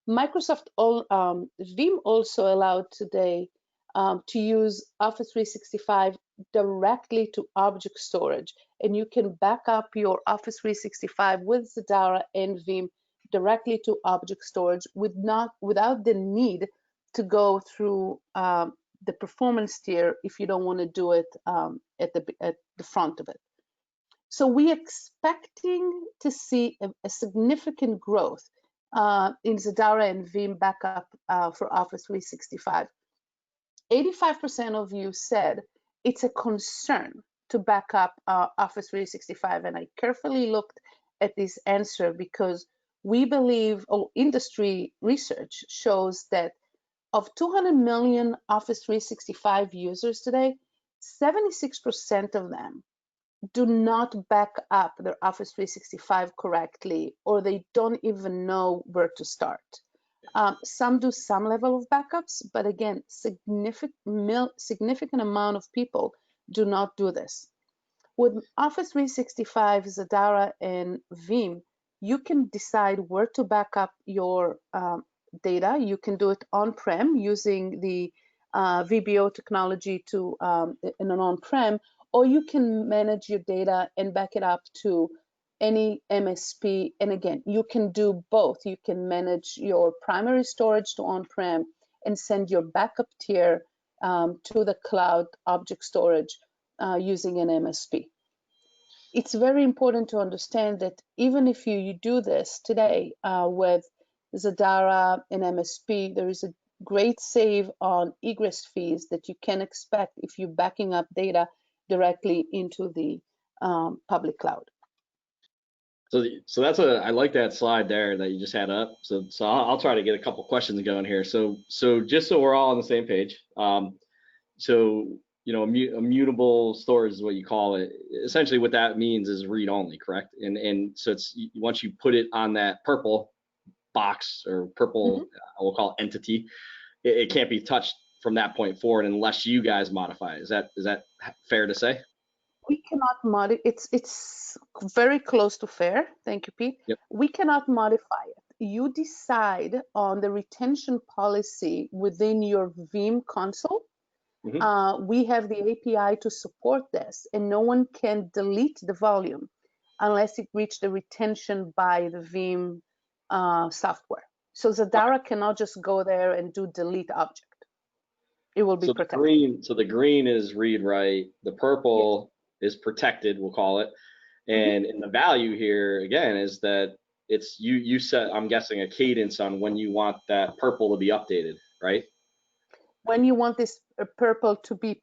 Veeam also allowed today to use Office 365 directly to object storage, and you can back up your Office 365 with Zadara and Veeam directly to object storage without the need to go through the performance tier if you don't want to do it at the front of it. So we're expecting to see a significant growth in Zadara and Veeam backup for Office 365. 85% of you said it's a concern to back up Office 365, and I carefully looked at this answer because we believe, industry research shows that of 200 million Office 365 users today, 76% of them do not back up their Office 365 correctly, or they don't even know where to start. Some do some level of backups, but again, significant amount of people do not do this. With Office 365, Zadara, and Veeam, you can decide where to back up your data. You can do it on-prem using the VBO technology to in an on-prem, or you can manage your data and back it up to any MSP. And again, you can do both. You can manage your primary storage to on-prem and send your backup tier to the cloud object storage using an MSP. it's very important to understand that even if you do this today with Zadara and MSP, there is a great save on egress fees that you can expect if you're backing up data directly into the public cloud. So that's I like that slide there that you just had up. So I'll try to get a couple questions going here. So just so we're all on the same page. So immutable storage is what you call it. Essentially, what that means is read only, correct? And so it's once you put it on that purple box or purple, we'll call it entity, it can't be touched from that point forward unless you guys modify it. Is that fair to say? We cannot modify. It's very close to fair. Thank you, Pete. Yep. We cannot modify it. You decide on the retention policy within your Veeam console. We have the API to support this, and no one can delete the volume unless it reached the retention by the Veeam software. So Zadara cannot just go there and do delete object. It will be protected. So the green is read write. The purple is protected, we'll call it. And the value here again is that it's you set, I'm guessing, a cadence on when you want that purple to be updated, right? When you want this purple to be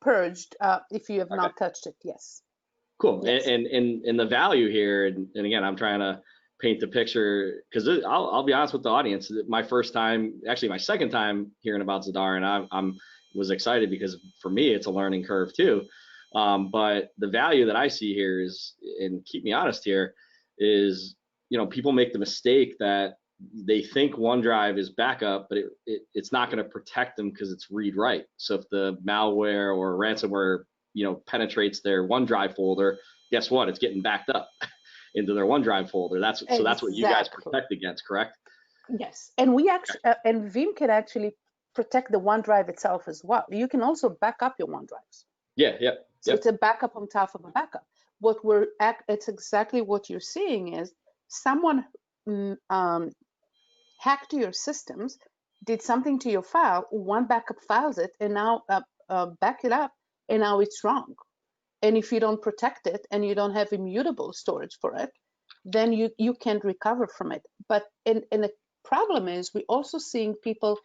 purged, if you have not touched it, yes. Cool. Yes. And the value here, and again, I'm trying to paint the picture because I'll be honest with the audience. My first time, actually my second time hearing about Zadara, and I was excited because for me it's a learning curve too. But the value that I see here is, and keep me honest here, is people make the mistake that they think OneDrive is backup, but it's not going to protect them because it's read write. So if the malware or ransomware penetrates their OneDrive folder, guess what? It's getting backed up into their OneDrive folder. So that's what you guys protect against, correct? Yes, and we actually and Veeam can actually protect the OneDrive itself as well. You can also back up your OneDrives. So it's a backup on top of a backup. It's exactly what you're seeing is someone hacked your systems, did something to your file, one backup files it, and now back it up, and now it's wrong. And if you don't protect it and you don't have immutable storage for it, then you can't recover from it. But and the problem is we're also seeing people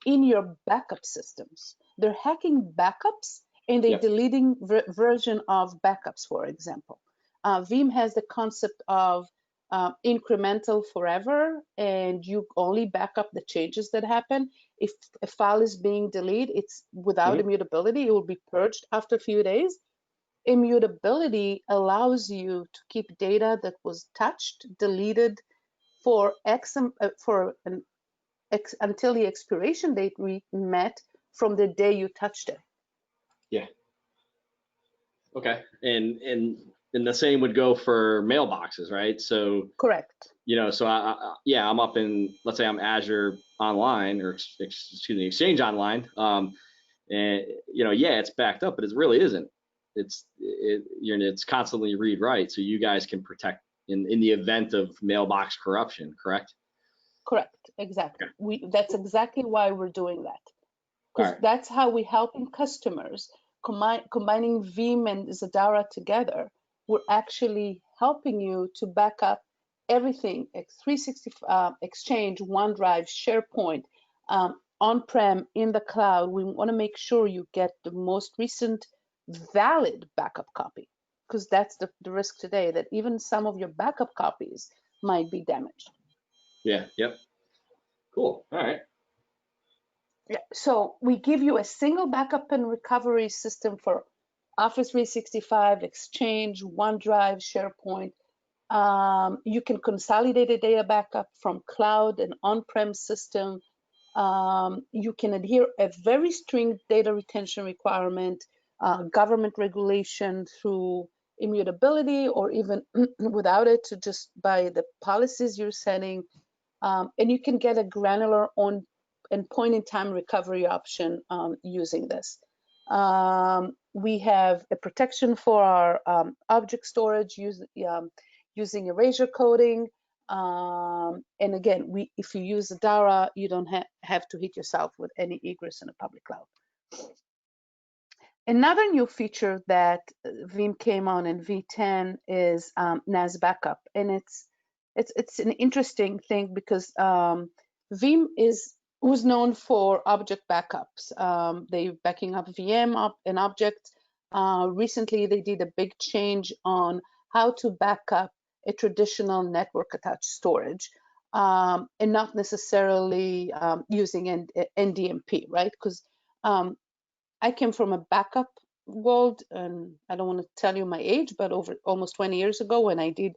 in your backup systems. They're hacking backups and they're deleting version of backups, for example. Veeam has the concept of incremental forever, and you only back up the changes that happen. If a file is being deleted, it's without immutability, it will be purged after a few days. Immutability allows you to keep data that was touched, deleted for until the expiration date we met from the day you touched it. Yeah. Okay. And the same would go for mailboxes, right? So correct. So I'm up in, let's say I'm Azure Online, or excuse me, Exchange Online, and it's backed up, but it really isn't. It's constantly read write, so you guys can protect in the event of mailbox corruption, correct? Correct, exactly. That's exactly why we're doing that, because that's how we're helping customers. Combining Veeam and Zadara together, we're actually helping you to back up everything, 365, Exchange, OneDrive, SharePoint, on-prem, in the cloud. We want to make sure you get the most recent valid backup copy, because that's the risk today, that even some of your backup copies might be damaged. Cool. All right. So we give you a single backup and recovery system for Office 365, Exchange, OneDrive, SharePoint. You can consolidate a data backup from cloud and on-prem system. You can adhere a very strict data retention requirement, government regulation through immutability, or even without it, just by the policies you're setting. And you can get a granular and point-in-time recovery option using this. We have a protection for our object storage using erasure coding. And again, if you use Zadara, you don't have to hit yourself with any egress in a public cloud. Another new feature that Veeam came on in V10 is NAS backup, and it's an interesting thing because Veeam was known for object backups. They backing up VM up and objects. Recently, they did a big change on how to back up a traditional network attached storage, and not necessarily using NDMP, right? Because I came from a backup world, and I don't want to tell you my age, but over almost 20 years ago when I did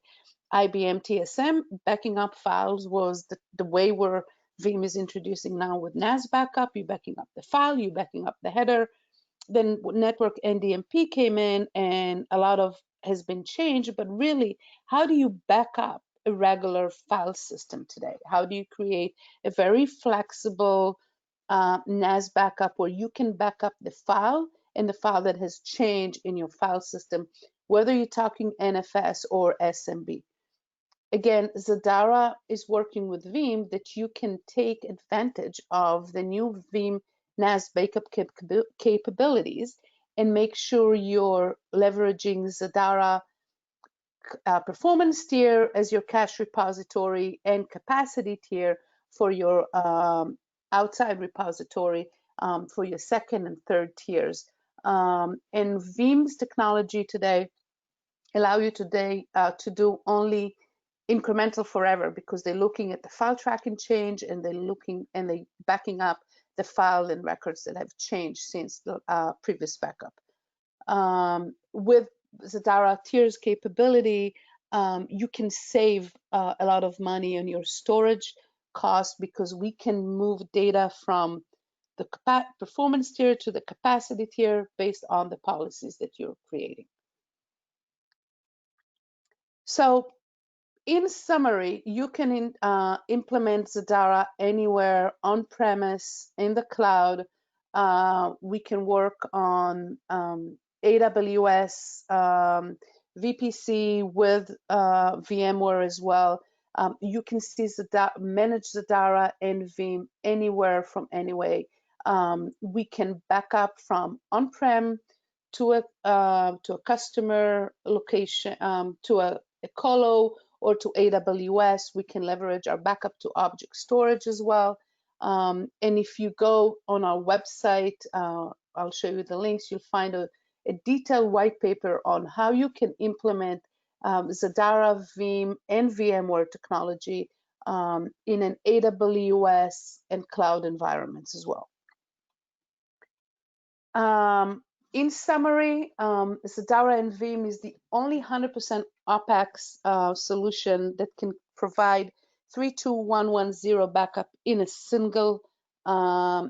IBM TSM, backing up files was the way where Veeam is introducing now with NAS backup. You're backing up the file, you're backing up the header. Then network NDMP came in, and a lot of has been changed, but really, how do you back up a regular file system today? How do you create a very flexible NAS backup where you can back up the file and the file that has changed in your file system, whether you're talking NFS or SMB? Again, Zadara is working with Veeam that you can take advantage of the new Veeam NAS backup capabilities and make sure you're leveraging Zadara performance tier as your cache repository and capacity tier for your outside repository for your second and third tiers. And Veeam's technology today allow you today to do only incremental forever, because they're looking at the file tracking change, and they're backing up the file and records that have changed since the previous backup. With Zadara tiers capability, you can save a lot of money on your storage cost, because we can move data from the performance tier to the capacity tier based on the policies that you're creating. So in summary, you can implement Zadara anywhere, on-premise, in the cloud. We can work on AWS, VPC with VMware as well. You can see manage Zadara and Veeam anywhere from anywhere. We can back up from on-prem to a customer location, to a colo, or to AWS. We can leverage our backup to object storage as well. And if you go on our website, I'll show you the links, you'll find a detailed white paper on how you can implement Zadara, Veeam, and VMware technology in an AWS and cloud environments as well. In summary, Zadara and Veeam is the only 100% OpEx solution that can provide 32110 backup in a single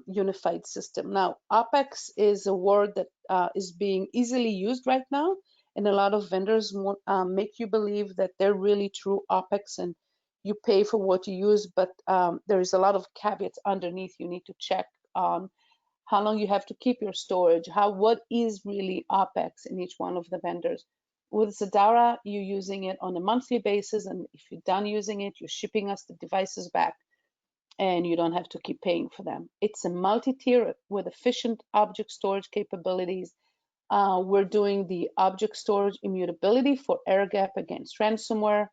unified system. Now, OpEx is a word that is being easily used right now, and a lot of vendors make you believe that they're really true OpEx and you pay for what you use, but there is a lot of caveats underneath you need to check on. How long you have to keep your storage, what is really OpEx in each one of the vendors. With Zadara, you're using it on a monthly basis, and if you're done using it, you're shipping us the devices back, and you don't have to keep paying for them. It's a multi-tier with efficient object storage capabilities. We're doing the object storage immutability for air gap against ransomware.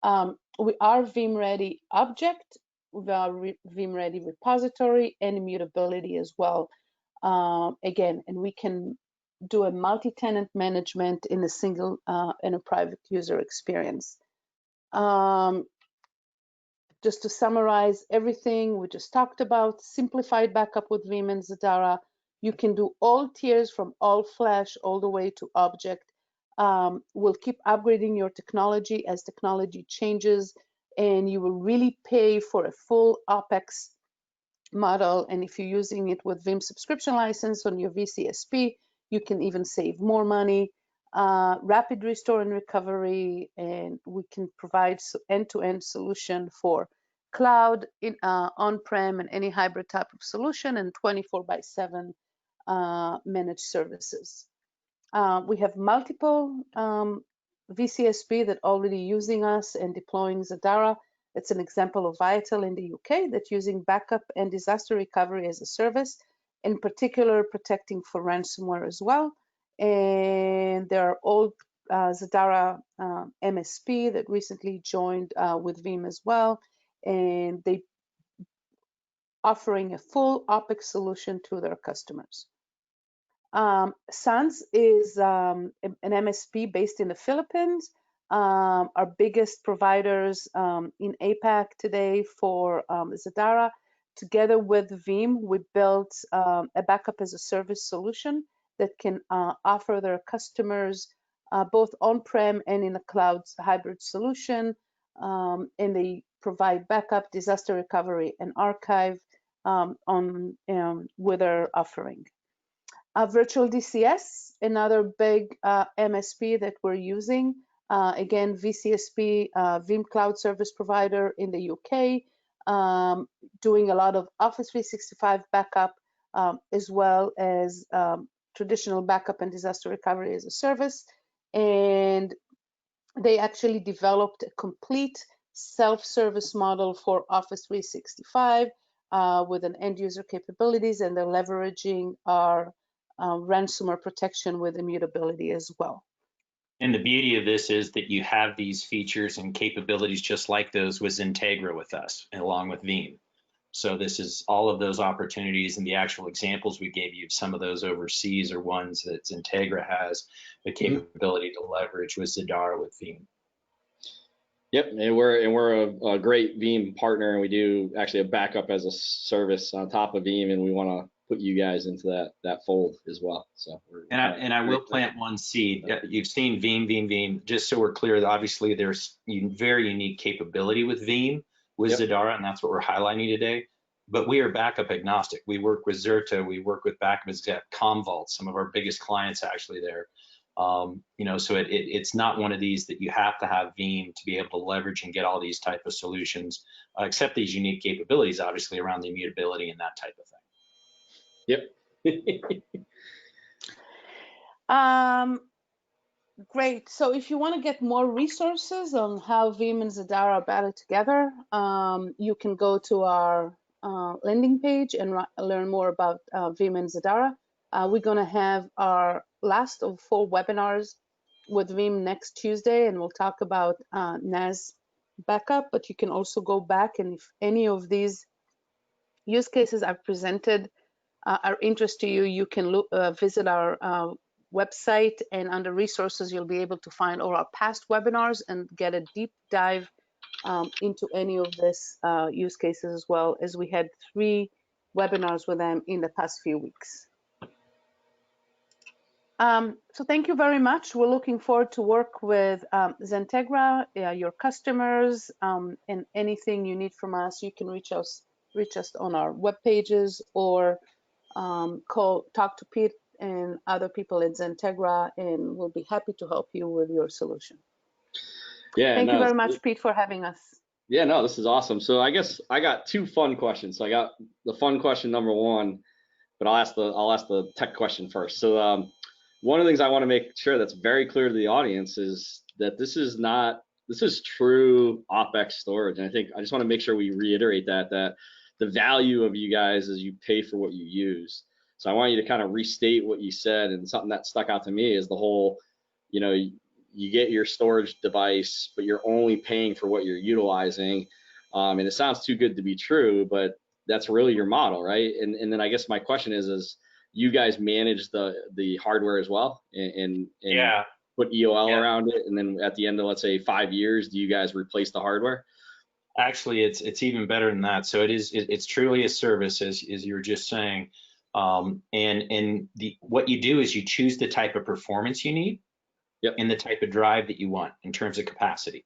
We are Veeam-Ready object, with our Veeam-Ready repository, and immutability as well. Again, and we can do a multi-tenant management in a single and a private user experience. Just to summarize everything we just talked about, simplified backup with Veeam and Zadara. You can do all tiers from all flash all the way to object. We'll keep upgrading your technology as technology changes, and you will really pay for a full OpEx model. And if you're using it with Veeam subscription license on your VCSP, you can even save more money. Rapid restore and recovery, and we can provide end-to-end solution for cloud, on-prem, and any hybrid type of solution, and 24/7 managed services. We have multiple VCSP that already using us and deploying Zadara. It's an example of Viatel in the UK that's using backup and disaster recovery as a service. in particular protecting for ransomware as well. And they're old Zadara MSP that recently joined with Veeam as well, and they offering a full OpEx solution to their customers. SANS is an MSP based in the Philippines. Our biggest providers in APAC today for Zadara. Together with Veeam, we built a backup as a service solution that can offer their customers both on-prem and in the cloud hybrid solution. And they provide backup, disaster recovery, and archive with their offering. Virtual DCS, another big MSP that we're using. Again, VCSP, Veeam Cloud Service Provider in the UK, doing a lot of Office 365 backup, as well as traditional backup and disaster recovery as a service. And they actually developed a complete self-service model for Office 365 with an end user capabilities, and they're leveraging our ransomware protection with immutability as well. And the beauty of this is that you have these features and capabilities just like those with XenTegra with us, and along with Veeam. So this is all of those opportunities, and the actual examples we gave you, some of those overseas are ones that XenTegra has the capability to leverage with Zadara with Veeam. Yep, and we're a great Veeam partner, and we do actually a backup as a service on top of Veeam, and we want to put you guys into that fold as well. So I will plant one seed. You've seen Veeam. Just so we're clear, obviously there's very unique capability with Veeam with Zadara, and that's what we're highlighting today. But we are backup agnostic. We work with Zerto, we work with backup as Commvault, some of our biggest clients actually there. You know, so it's not one of these that you have to have Veeam to be able to leverage and get all these type of solutions, except these unique capabilities, obviously around the immutability and that type of thing. Yep. Great. So if you want to get more resources on how Veeam and Zadara are better together, you can go to our landing page and learn more about Veeam and Zadara. We're going to have our last of 4 webinars with Veeam next Tuesday, and we'll talk about NAS backup, but you can also go back, and if any of these use cases I've presented are interest to you, you can visit our website, and under resources, you'll be able to find all our past webinars and get a deep dive into any of this use cases, as well as we had 3 webinars with them in the past few weeks. So thank you very much. We're looking forward to work with XenTegra, your customers, and anything you need from us, you can reach us on our web pages, or talk to Pete and other people at XenTegra, and we'll be happy to help you with your solution. Yeah. Thank you very much, Pete, for having us. Yeah, no, this is awesome. So I guess I got 2 fun questions. So I got the fun question number 1, but I'll ask the tech question first. So one of the things I want to make sure that's very clear to the audience is that this is true OpEx storage. And I just want to make sure we reiterate that the value of you guys is you pay for what you use. So I want you to kind of restate what you said, and something that stuck out to me is the whole, you know, you get your storage device, but you're only paying for what you're utilizing. And it sounds too good to be true, but that's really your model, right? And then I guess my question is you guys manage the hardware as well, and put EOL around it, and then at the end of, let's say, 5 years, do you guys replace the hardware? Actually, it's even better than that. So it's truly a service, as you were just saying. And what you do is you choose the type of performance you need, and the type of drive that you want in terms of capacity,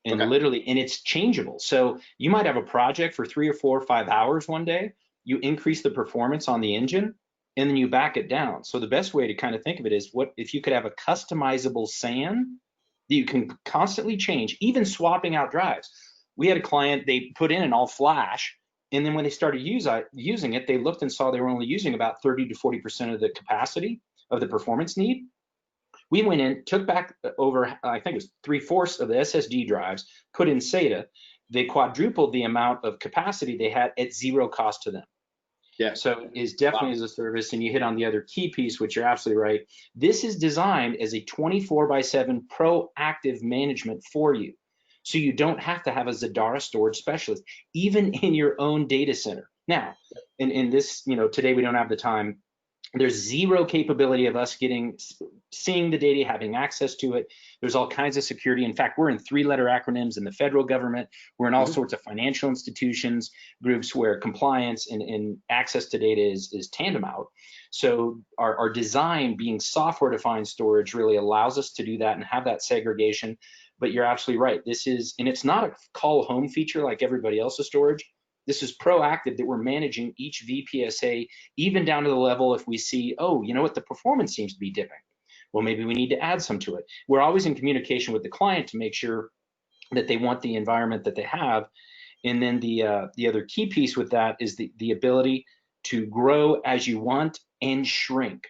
and literally, and it's changeable. So you might have a project for 3 or 4 or 5 hours one day. You increase the performance on the engine, and then you back it down. So the best way to kind of think of it is, what if you could have a customizable SAN that you can constantly change, even swapping out drives. We had a client, they put in an all flash, and then when they started using it, they looked and saw they were only using about 30 to 40% of the capacity of the performance need. We went in, took back over, I think it was 3/4 of the SSD drives, put in SATA. They quadrupled the amount of capacity they had at 0 cost to them. Yeah. So it is definitely as a service, and you hit on the other key piece, which you're absolutely right. This is designed as a 24/7 proactive management for you. So you don't have to have a Zadara storage specialist, even in your own data center. Now, in this, today we don't have the time. There's zero capability of us seeing the data, having access to it. There's all kinds of security. In fact, we're in 3-letter acronyms in the federal government. We're in all sorts of financial institutions, groups where compliance and access to data is tantamount. So our design being software-defined storage really allows us to do that and have that segregation. But you're absolutely right. And it's not a call home feature like everybody else's storage. This is proactive, that we're managing each VPSA, even down to the level if we see, oh, you know what, the performance seems to be dipping. Well, maybe we need to add some to it. We're always in communication with the client to make sure that they want the environment that they have. And then the other key piece with that is the ability to grow as you want and shrink.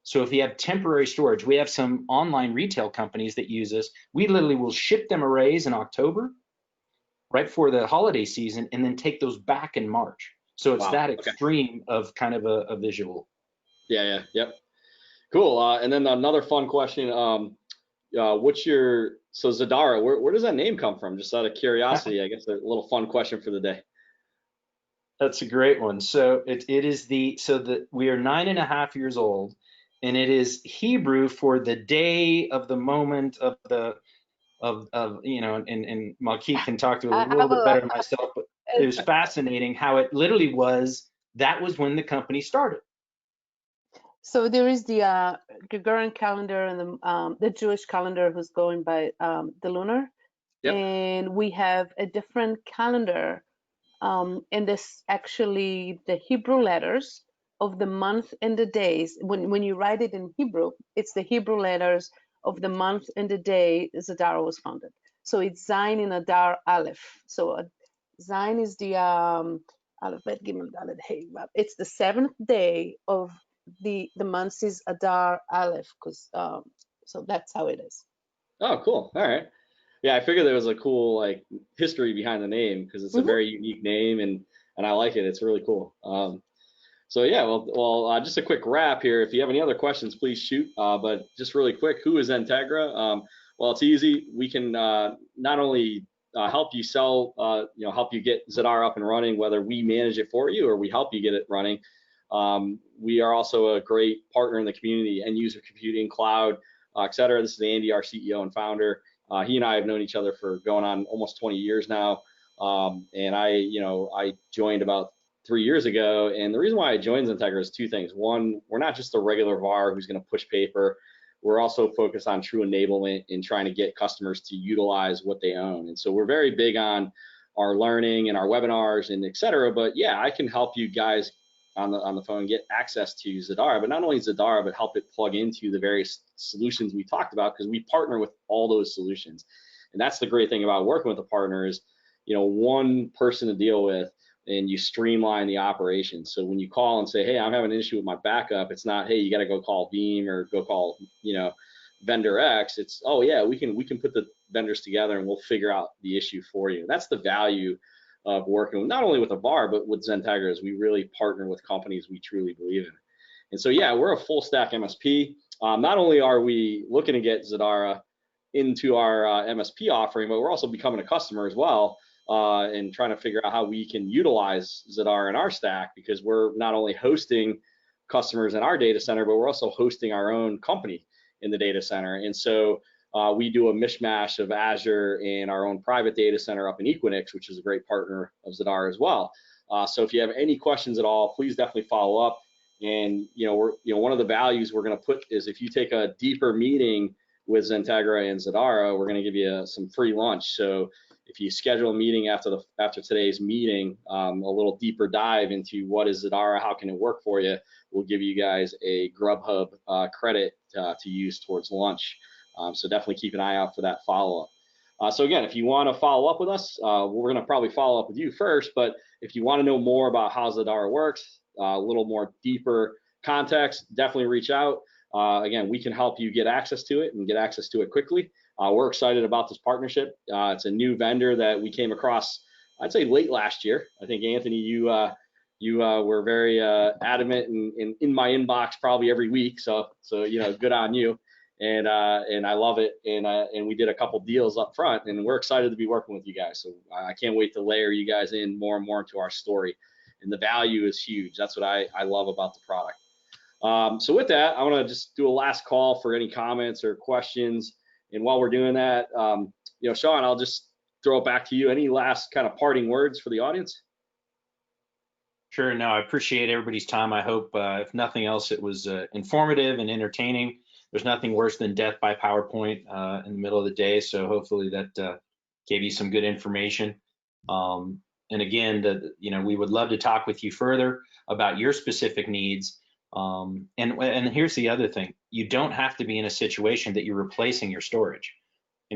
So if you have temporary storage, we have some online retail companies that use us. We literally will ship them arrays in October, right before the holiday season, and then take those back in March. So it's that extreme of kind of a visual. Yeah. Yep. Cool. And then another fun question. So Zadara, where does that name come from? Just out of curiosity, I guess a little fun question for the day. That's a great one. So we are 9.5 years old, and it is Hebrew for the day of the moment of and Malkeet can talk to it a little bit better than myself, but it was fascinating how it literally that was when the company started. So there is the Gregorian calendar and the Jewish calendar who's going by the lunar. Yep. And we have a different calendar, and this actually the Hebrew letters of the month and the days. When you write it in Hebrew, it's the Hebrew letters of the month and the day Zadara was founded. So it's Zayin in Adar Aleph. So Zayin is the Aleph Bet Gimel Dalet Hey. It's the 7th day of the month is Adar Aleph, because so that's how it is. Oh, cool. All right. Yeah, I figured there was a cool history behind the name, because it's a very unique name, and I like it. It's really cool. So yeah, well, just a quick wrap here. If you have any other questions, please shoot. But just really quick, who is XenTegra? Well, it's easy. We can not only help you sell, help you get Zadara up and running, whether we manage it for you or we help you get it running. We are also a great partner in the community, end user computing, cloud, et cetera. This is Andy, our CEO and founder. He and I have known each other for going on almost 20 years now. And I joined about 3 years ago, and the reason why I joined XenTegra is two things. One, we're not just a regular VAR who's going to push paper. We're also focused on true enablement and trying to get customers to utilize what they own. And so we're very big on our learning and our webinars and et cetera. But yeah, I can help you guys on the phone get access to Zadara, but not only Zadara, but help it plug into the various solutions we talked about, because we partner with all those solutions. And that's the great thing about working with a partner is, one person to deal with, and you streamline the operations. So when you call and say, hey, I'm having an issue with my backup, it's not, hey, you got to go call Veeam or go call, vendor X. It's, oh yeah, we can put the vendors together and we'll figure out the issue for you. That's the value of working not only with a VAR, but with XenTegra, is we really partner with companies we truly believe in. And so yeah, we're a full stack MSP. Not only are we looking to get Zadara into our MSP offering, but we're also becoming a customer as well. And trying to figure out how we can utilize Zadara in our stack, because we're not only hosting customers in our data center, but we're also hosting our own company in the data center. And so we do a mishmash of Azure and our own private data center up in Equinix, which is a great partner of Zadara as well. So if you have any questions at all, please definitely follow up. And one of the values we're going to put is, if you take a deeper meeting with XenTegra and Zadara, we're going to give you some free lunch. So if you schedule a meeting after today's meeting, a little deeper dive into what is Zadara, how can it work for you, we'll give you guys a Grubhub credit to use towards lunch. So definitely keep an eye out for that follow-up. So again, if you want to follow up with us, we're going to probably follow up with you first, but if you want to know more about how Zadara works, a little more deeper context, definitely reach out. Again, we can help you get access to it and get access to it quickly. We're excited about this partnership. It's a new vendor that we came across, I'd say late last year. I think, Anthony, you You were very adamant and in my inbox probably every week. So good on you. And I love it. And we did a couple deals up front, and we're excited to be working with you guys. So I can't wait to layer you guys in more and more into our story. And the value is huge. That's what I love about the product. So with that, I want to just do a last call for any comments or questions. And while we're doing that, Sean, I'll just throw it back to you. Any last kind of parting words for the audience? Sure. No, I appreciate everybody's time. I hope, if nothing else, it was informative and entertaining. There's nothing worse than death by PowerPoint in the middle of the day. So hopefully that gave you some good information. And again, we would love to talk with you further about your specific needs. And here's the other thing: you don't have to be in a situation that you're replacing your storage.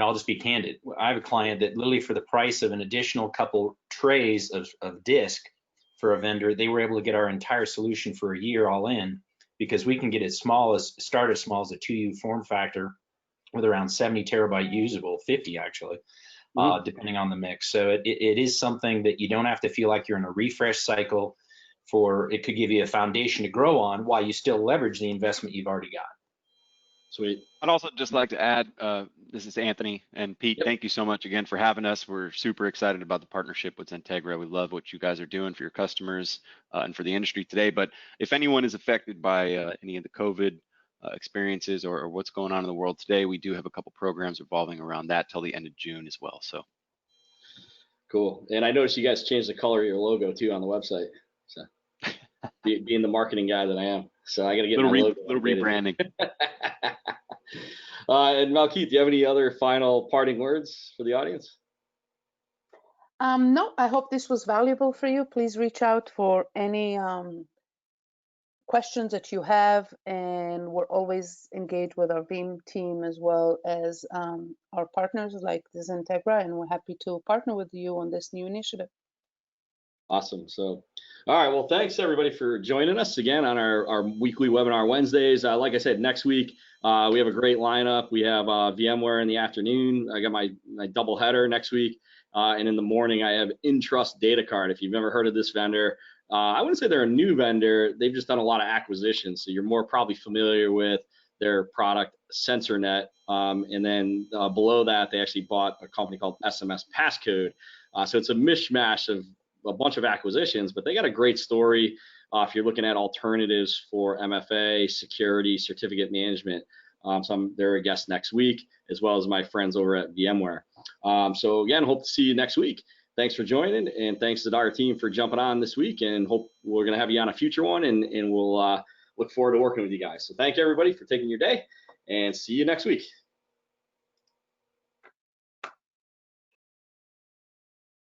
I'll just be candid. I have a client that literally, for the price of an additional couple trays of disk for a vendor, they were able to get our entire solution for a year all in, because we can get start as small as a 2U form factor with around 70 terabyte usable, 50 actually, depending on the mix. So it is something that you don't have to feel like you're in a refresh cycle for. It could give you a foundation to grow on while you still leverage the investment you've already got. Sweet. I'd also just like to add, this is Anthony and Pete. Yep. Thank you so much again for having us. We're super excited about the partnership with XenTegra. We love what you guys are doing for your customers and for the industry today. But if anyone is affected by any of the COVID experiences or what's going on in the world today, we do have a couple programs revolving around that till the end of June as well. So cool. And I noticed you guys changed the color of your logo too on the website. So being the marketing guy that I am, so I got to get my logo. Little rebranding. And Malkeith, do you have any other final parting words for the audience? No, I hope this was valuable for you. Please reach out for any questions that you have, and we're always engaged with our Veeam team as well as our partners like XenTegra, and we're happy to partner with you on this new initiative. Awesome. So, all right. Well, thanks everybody for joining us again on our weekly webinar Wednesdays. Like I said, next week we have a great lineup. We have VMware in the afternoon. I got my double header next week, and in the morning I have Intrust Data Card. If you've never heard of this vendor, I wouldn't say they're a new vendor. They've just done a lot of acquisitions, so you're more probably familiar with their product SensorNet. And then below that, they actually bought a company called SMS Passcode. So it's a mishmash of a bunch of acquisitions, but they got a great story if you're looking at alternatives for MFA, security, certificate management. So they're a guest next week, as well as my friends over at VMware. So again, hope to see you next week. Thanks for joining, and thanks to our team for jumping on this week, and hope we're gonna have you on a future one, and we'll look forward to working with you guys. So thank you everybody for taking your day, and see you next week.